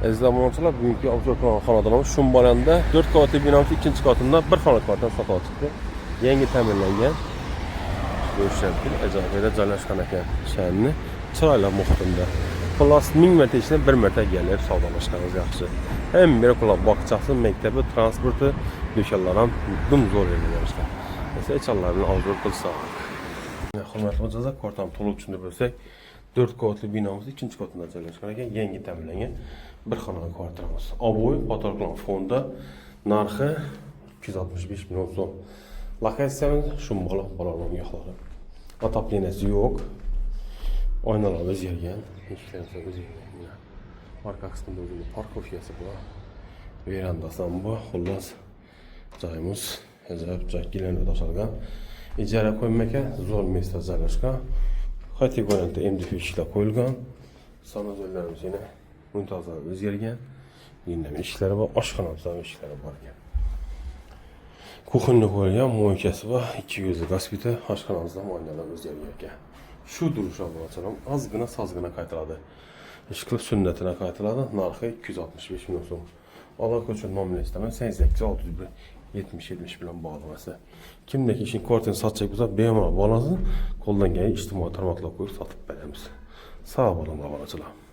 Ezlamonchilar bugünkü obzor xonadonimiz Shumbalyonda 4 qavatli binomiz 2-qavatında bir xona kvartira sotib chiqdi. Yangi ta'mirlangan. Ko'rishlarki, ajoyib joylashgan ekan shaharni chiroyli muhitimda. Xullas 1000 marta ishni 1 marta kelib savdolashganimiz yaxshi. Hem bir qulab boqchasi, maktabi, transporti, do'konlar ham dum zo'r yerda. Esa echanlarni obzor qilsak. Hurmatli mijozlar, kvartirani to'liq tushuntirib bersak, 4 qavatli binomiz 2-qavatında joylashgan ekan, yangi ta'mirlangan bir xonali kvartiramiz. Oboy fotoreklama fonda narxi 265 million so'm. Lokatsiyamiz Shumbala bolalar yo'qlari. Otopleniyasi yo'q. Oynalar o'zgargan, eshiklar o'zgargan. Arka qismida o'zini parkovkasi bor. Verandasi ham bor. Xullas, joyimiz ajoyib joylarga tashalgan. Ijara qo'ymagan, zo'r mesda joylashgan. Kategoriyada MDF ishlar qo'yilgan. Sanozorlarimiz yana muntazam o'zgargan. Yindam ishlari va oshxonamiz ham ishlari bor ekan. Kuxonda qo'yilgan mo'ykasi va 2 ko'zli gaspita, oshxonamizda oynalar o'zgargan ekan. Shu durusha bo'lachalam ozgina sozgina qaytaradi. Ishqilib sunnatini qaytaradi. Narxi 265 million so'm. Alloh uchun nomlashtaman 88 601 70 bilan bog'lanmasi. Kimdaki ishni kvartirani sotacak bo'lsa, bemalol bo'lasiz. Qo'ldan kelgan ijtimoiy tarmoqlarga qo'yib sotib beramiz. Sog' bo'ling, bolalar.